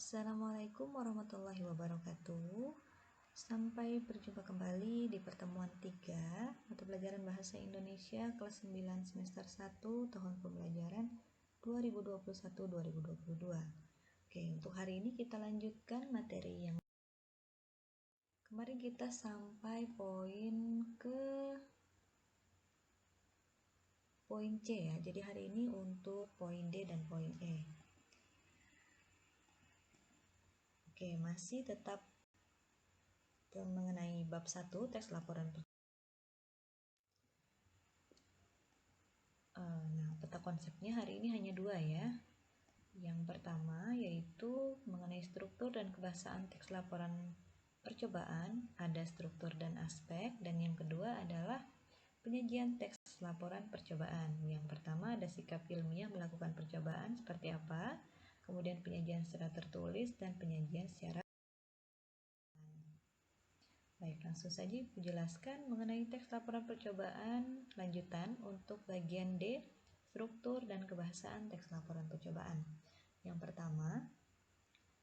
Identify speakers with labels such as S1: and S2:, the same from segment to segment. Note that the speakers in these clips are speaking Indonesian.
S1: Assalamualaikum warahmatullahi wabarakatuh. Sampai berjumpa kembali di pertemuan 3 mata pelajaran Bahasa Indonesia kelas 9 semester 1 tahun pembelajaran 2021-2022. Oke, untuk hari ini kita lanjutkan materi yang kemarin kita sampai poin C ya. Jadi hari ini untuk poin D dan poin E. Oke, masih tetap mengenai bab 1 teks laporan. Nah, peta konsepnya hari ini hanya 2 ya. Yang pertama yaitu mengenai struktur dan kebahasaan teks laporan percobaan, ada struktur dan aspek, dan yang kedua adalah penyajian teks laporan percobaan. Yang pertama ada sikap ilmiah melakukan percobaan seperti apa, kemudian penyajian secara tertulis dan penyajian secara. Baik, langsung saja Ibu jelaskan mengenai teks laporan percobaan lanjutan untuk bagian D, struktur dan kebahasaan teks laporan percobaan. Yang pertama,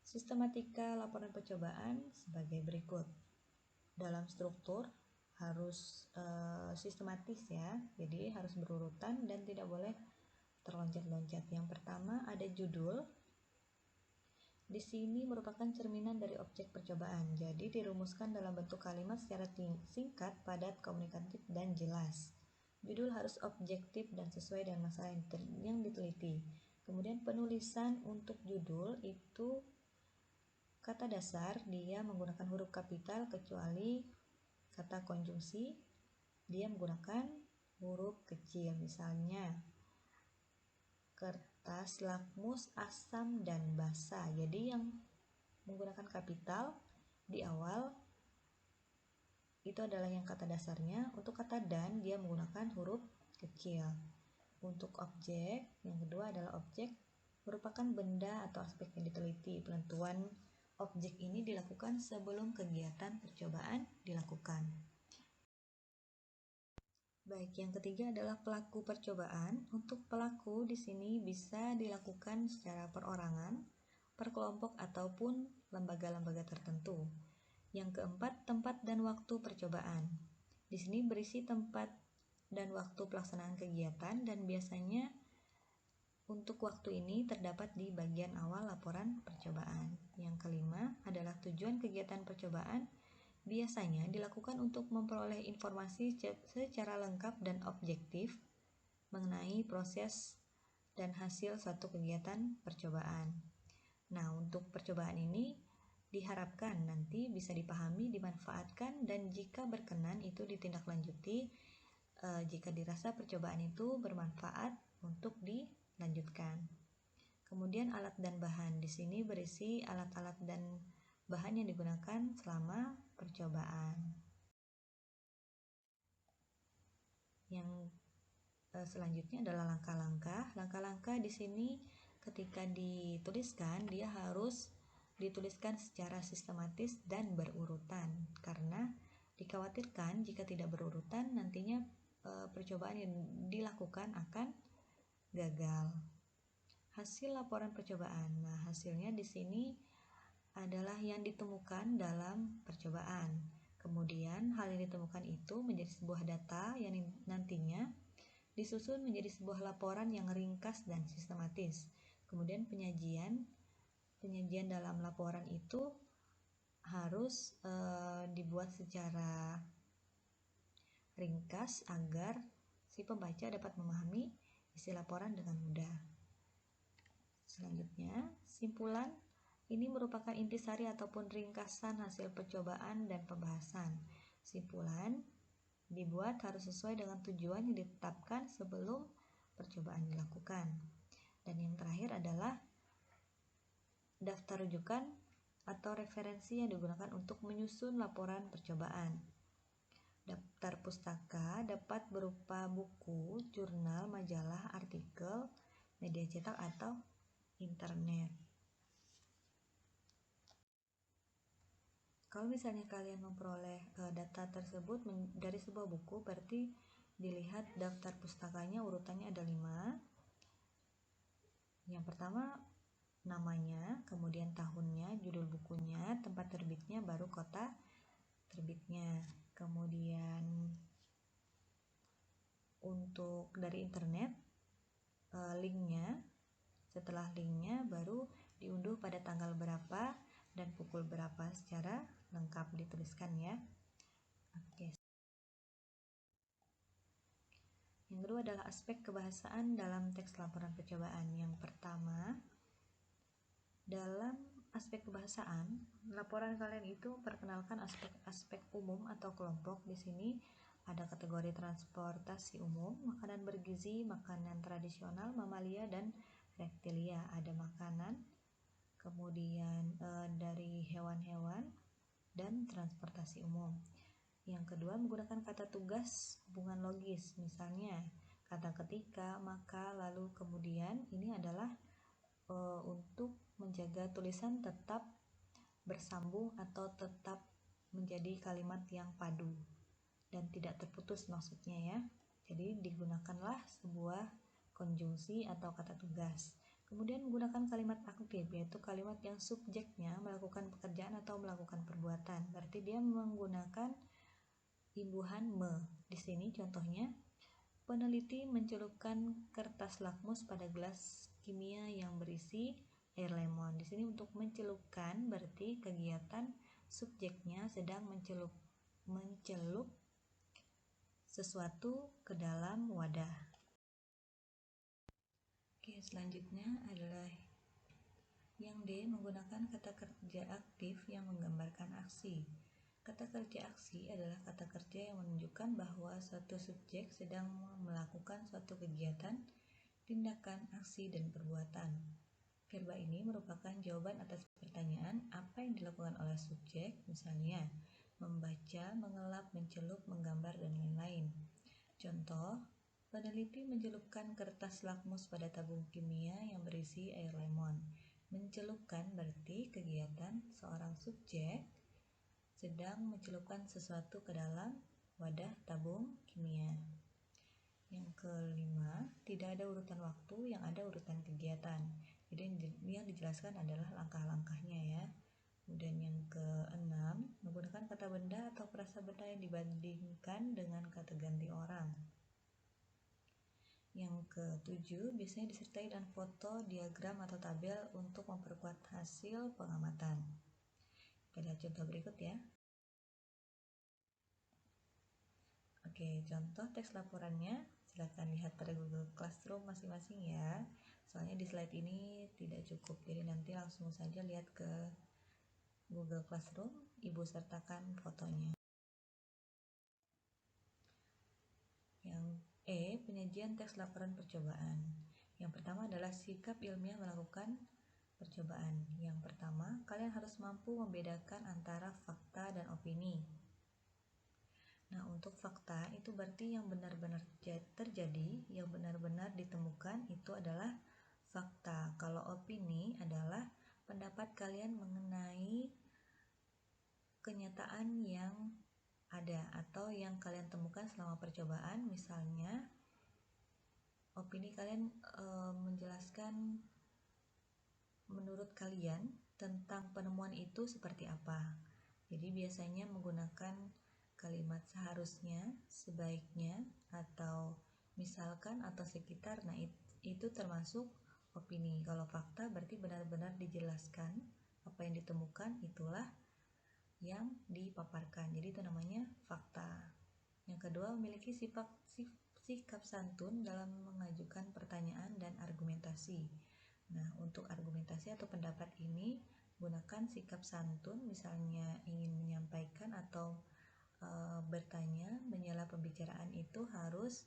S1: sistematika laporan percobaan sebagai berikut. Dalam struktur harus sistematis ya, jadi harus berurutan dan tidak boleh terloncat-loncat. Yang pertama ada judul. Di sini merupakan cerminan dari objek percobaan, jadi dirumuskan dalam bentuk kalimat secara singkat, padat, komunikatif, dan jelas. Judul harus objektif dan sesuai dengan masalah yang diteliti. Kemudian penulisan untuk judul itu kata dasar dia menggunakan huruf kapital kecuali kata konjungsi dia menggunakan huruf kecil. Misalnya kertas, lakmus, asam, dan basa. Jadi yang menggunakan kapital di awal itu adalah yang kata dasarnya. Untuk kata dan dia menggunakan huruf kecil. Untuk objek, yang kedua adalah objek merupakan benda atau aspek yang diteliti. Penentuan objek ini dilakukan sebelum kegiatan percobaan dilakukan. Baik, yang ketiga adalah pelaku percobaan. Untuk pelaku di sini bisa dilakukan secara perorangan, per kelompok ataupun lembaga-lembaga tertentu. Yang keempat, tempat dan waktu percobaan. Di sini berisi tempat dan waktu pelaksanaan kegiatan dan biasanya untuk waktu ini terdapat di bagian awal laporan percobaan. Yang kelima adalah tujuan kegiatan percobaan. Biasanya dilakukan untuk memperoleh informasi secara lengkap dan objektif mengenai proses dan hasil suatu kegiatan percobaan. Nah, untuk percobaan ini diharapkan nanti bisa dipahami, dimanfaatkan, dan jika berkenan itu ditindaklanjuti jika dirasa percobaan itu bermanfaat untuk dilanjutkan. Kemudian alat dan bahan. Di sini berisi alat-alat dan bahan yang digunakan selama percobaan. Yang selanjutnya adalah langkah-langkah. Langkah-langkah di sini ketika dituliskan dia harus dituliskan secara sistematis dan berurutan, karena dikhawatirkan jika tidak berurutan nantinya percobaan yang dilakukan akan gagal. Hasil laporan percobaan. Nah, hasilnya di sini adalah yang ditemukan dalam percobaan. Kemudian hal yang ditemukan itu menjadi sebuah data yang nantinya disusun menjadi sebuah laporan yang ringkas dan sistematis. Kemudian penyajian dalam laporan itu harus dibuat secara ringkas agar si pembaca dapat memahami isi laporan dengan mudah. Selanjutnya, simpulan. Ini merupakan intisari ataupun ringkasan hasil percobaan dan pembahasan. Simpulan dibuat harus sesuai dengan tujuan yang ditetapkan sebelum percobaan dilakukan. Dan yang terakhir adalah daftar rujukan atau referensi yang digunakan untuk menyusun laporan percobaan. Daftar pustaka dapat berupa buku, jurnal, majalah, artikel, media cetak, atau internet. Kalau misalnya kalian memperoleh data tersebut dari sebuah buku, berarti dilihat daftar pustakanya urutannya ada 5. Yang pertama namanya, kemudian tahunnya, judul bukunya, tempat terbitnya, baru kota terbitnya. Kemudian untuk dari internet, linknya, setelah linknya baru diunduh pada tanggal berapa dan pukul berapa secara lengkap dituliskan ya. Oke. Yang kedua adalah aspek kebahasaan dalam teks laporan percobaan. Yang pertama, dalam aspek kebahasaan, laporan kalian itu perkenalkan aspek-aspek umum atau kelompok. Di sini ada kategori transportasi umum, makanan bergizi, makanan tradisional, mamalia dan reptilia. Ada makanan, kemudian dari hewan-hewan dan transportasi umum. Yang kedua, menggunakan kata tugas hubungan logis, misalnya kata ketika, maka, lalu, kemudian. Ini adalah untuk menjaga tulisan tetap bersambung atau tetap menjadi kalimat yang padu dan tidak terputus maksudnya ya. Jadi digunakanlah sebuah konjungsi atau kata tugas. Kemudian menggunakan kalimat aktif, yaitu kalimat yang subjeknya melakukan pekerjaan atau melakukan perbuatan. Berarti dia menggunakan imbuhan me. Di sini contohnya, peneliti mencelupkan kertas lakmus pada gelas kimia yang berisi air lemon. Di sini untuk mencelupkan berarti kegiatan subjeknya sedang mencelup sesuatu ke dalam wadah. Oke, selanjutnya adalah yang D, menggunakan kata kerja aktif yang menggambarkan aksi. Kata kerja aksi adalah kata kerja yang menunjukkan bahwa suatu subjek sedang melakukan suatu kegiatan, tindakan, aksi, dan perbuatan. Verba ini merupakan jawaban atas pertanyaan apa yang dilakukan oleh subjek, misalnya membaca, mengelap, mencelup, menggambar, dan lain-lain. Contoh, peneliti mencelupkan kertas lakmus pada tabung kimia yang berisi air lemon. Mencelupkan berarti kegiatan seorang subjek sedang mencelupkan sesuatu ke dalam wadah tabung kimia. Yang kelima, tidak ada urutan waktu, yang ada urutan kegiatan. Jadi yang dijelaskan adalah langkah-langkahnya ya. Kemudian yang keenam, menggunakan kata benda atau frasa benda yang dibandingkan dengan kata ganti orang. Yang ketujuh, biasanya disertai dengan foto, diagram, atau tabel untuk memperkuat hasil pengamatan. Kita lihat contoh berikut ya. Oke, contoh teks laporannya silahkan lihat pada Google Classroom masing-masing ya. Soalnya di slide ini tidak cukup, jadi nanti langsung saja lihat ke Google Classroom, Ibu sertakan fotonya. Yang E, penyajian teks laporan percobaan. Yang pertama adalah sikap ilmiah melakukan percobaan. Yang pertama, kalian harus mampu membedakan antara fakta dan opini. Nah, untuk fakta itu berarti yang benar-benar terjadi, yang benar-benar ditemukan itu adalah fakta. Kalau opini adalah pendapat kalian mengenai kenyataan yang ada atau yang kalian temukan selama percobaan. Misalnya, opini kalian menjelaskan menurut kalian tentang penemuan itu seperti apa. Jadi biasanya menggunakan kalimat seharusnya, sebaiknya, atau misalkan, atau sekitar. Nah, itu termasuk opini. Kalau fakta berarti benar-benar dijelaskan apa yang ditemukan, itulah yang dipaparkan. Jadi itu namanya fakta. Yang kedua, memiliki sikap santun dalam mengajukan pertanyaan dan argumentasi. Nah, untuk argumentasi atau pendapat ini gunakan sikap santun, misalnya ingin menyampaikan atau bertanya, menyela pembicaraan itu harus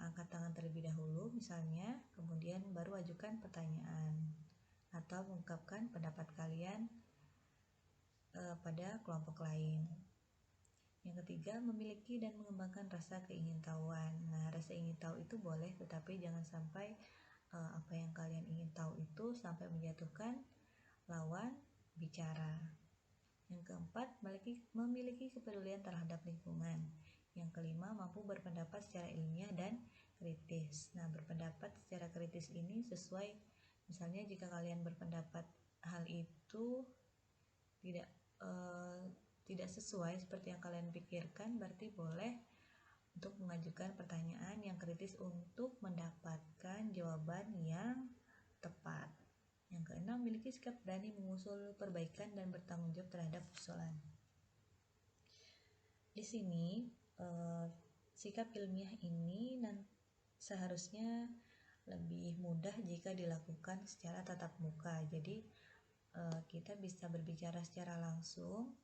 S1: angkat tangan terlebih dahulu misalnya, kemudian baru ajukan pertanyaan atau mengungkapkan pendapat kalian pada kelompok lain. Yang ketiga, memiliki dan mengembangkan rasa keingintahuan. Nah, rasa ingin tahu itu boleh, tetapi jangan sampai apa yang kalian ingin tahu itu sampai menjatuhkan lawan bicara. Yang keempat, memiliki kepedulian terhadap lingkungan. Yang kelima, mampu berpendapat secara ilmiah dan kritis. Nah, berpendapat secara kritis ini sesuai Misalnya jika kalian berpendapat hal itu tidak tidak sesuai seperti yang kalian pikirkan, berarti boleh untuk mengajukan pertanyaan yang kritis untuk mendapatkan jawaban yang tepat. Yang keenam, miliki sikap berani mengusul perbaikan dan bertanggung jawab terhadap usulan. Di sini sikap ilmiah ini seharusnya lebih mudah jika dilakukan secara tatap muka. Jadi kita bisa berbicara secara langsung,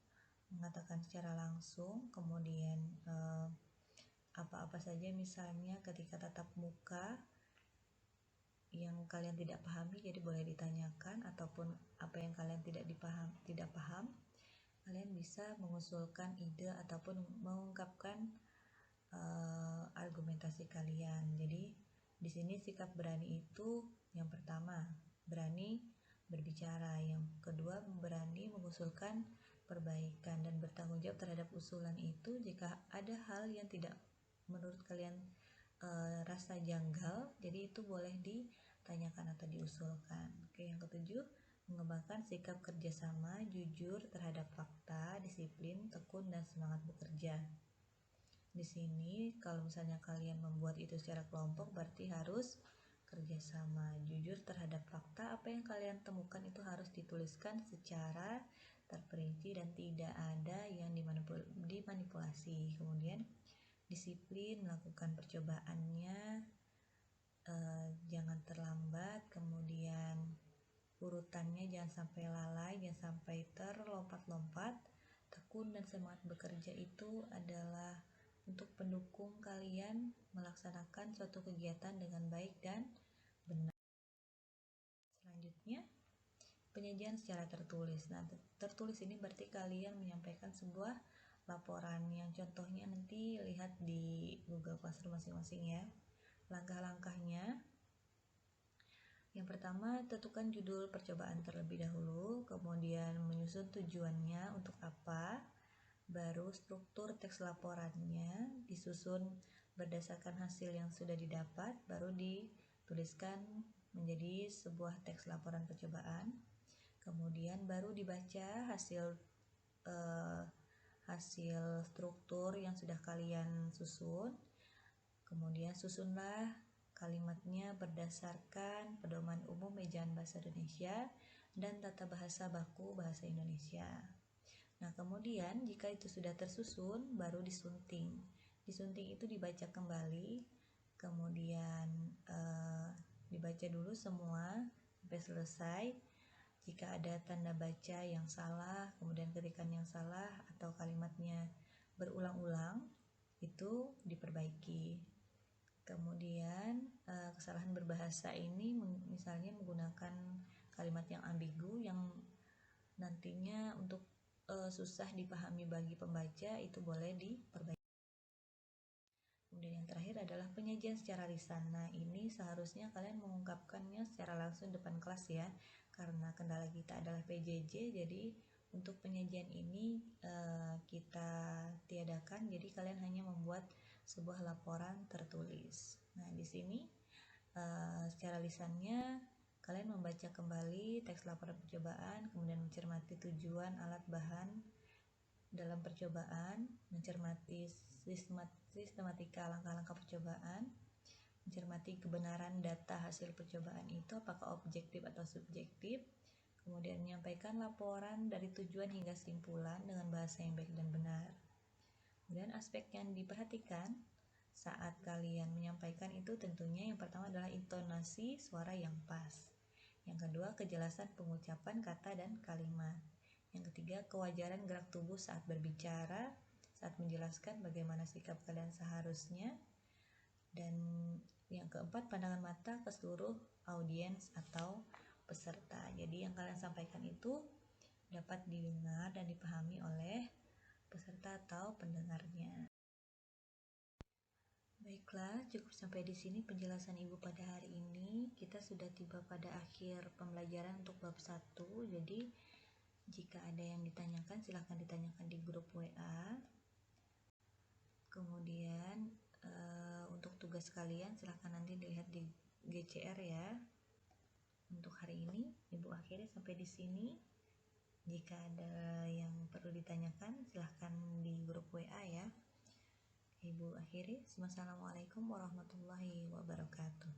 S1: mengatakan secara langsung, kemudian apa-apa saja misalnya ketika tatap muka yang kalian tidak pahami, jadi boleh ditanyakan, ataupun apa yang kalian tidak paham, kalian bisa mengusulkan ide ataupun mengungkapkan argumentasi kalian. Jadi di sini sikap berani itu yang pertama, berani berbicara, yang kedua berani mengusulkan perbaikan dan bertanggung jawab terhadap usulan itu jika ada hal yang tidak menurut kalian rasa janggal, jadi itu boleh ditanyakan atau diusulkan. Oke, yang ketujuh, mengembangkan sikap kerjasama, jujur terhadap fakta, disiplin, tekun, dan semangat bekerja. Di sini kalau misalnya kalian membuat itu secara kelompok, berarti harus kerjasama, jujur terhadap fakta, apa yang kalian temukan itu harus dituliskan secara terperinci dan tidak ada yang dimanipulasi. Kemudian disiplin melakukan percobaannya, jangan terlambat, kemudian urutannya jangan sampai lalai, jangan sampai terlompat-lompat. Tekun dan semangat bekerja itu adalah untuk pendukung kalian melaksanakan suatu kegiatan dengan baik dan benar. Selanjutnya, penyajian secara tertulis. Nah, tertulis ini berarti kalian menyampaikan sebuah laporan yang contohnya nanti lihat di Google Classroom masing-masing ya. Langkah-langkahnya, yang pertama, tentukan judul percobaan terlebih dahulu, kemudian menyusun tujuannya untuk apa, baru struktur teks laporannya disusun berdasarkan hasil yang sudah didapat, baru dituliskan menjadi sebuah teks laporan percobaan. Kemudian baru dibaca hasil struktur yang sudah kalian susun. Kemudian susunlah kalimatnya berdasarkan pedoman umum ejaan bahasa Indonesia dan tata bahasa baku bahasa Indonesia. Nah, kemudian jika itu sudah tersusun, baru disunting. Disunting itu dibaca kembali, kemudian dibaca dulu semua sampai selesai. Jika ada tanda baca yang salah, kemudian ketikan yang salah, atau kalimatnya berulang-ulang, itu diperbaiki. Kemudian kesalahan berbahasa ini misalnya menggunakan kalimat yang ambigu yang nantinya untuk susah dipahami bagi pembaca, itu boleh diperbaiki. Kemudian yang terakhir adalah penyajian secara lisan. Nah, ini seharusnya kalian mengungkapkannya secara langsung depan kelas ya, karena kendala kita adalah PJJ, jadi untuk penyajian ini kita tiadakan, jadi kalian hanya membuat sebuah laporan tertulis. Nah, di sini secara lisannya kalian membaca kembali teks laporan percobaan, kemudian mencermati tujuan, alat, bahan dalam percobaan, mencermati sistematika langkah-langkah percobaan, mencermati kebenaran data hasil percobaan itu apakah objektif atau subjektif, kemudian menyampaikan laporan dari tujuan hingga kesimpulan dengan bahasa yang baik dan benar. Kemudian aspek yang diperhatikan saat kalian menyampaikan itu tentunya yang pertama adalah intonasi suara yang pas. Yang kedua, kejelasan pengucapan kata dan kalimat. Yang ketiga, kewajaran gerak tubuh saat berbicara, saat menjelaskan bagaimana sikap kalian seharusnya. Dan yang keempat, pandangan mata ke seluruh audiens atau peserta. Jadi yang kalian sampaikan itu dapat didengar dan dipahami oleh peserta atau pendengarnya. Baiklah, cukup sampai di sini penjelasan Ibu pada hari ini. Kita sudah tiba pada akhir pembelajaran untuk bab 1. Jadi jika ada yang ditanyakan, silahkan ditanyakan di grup WA. Kemudian untuk tugas kalian silahkan nanti dilihat di GCR ya. Untuk akhiri sampai di sini. Jika ada yang perlu ditanyakan, silahkan di grup WA ya. Ibu akhiri, wassalamualaikum warahmatullahi wabarakatuh.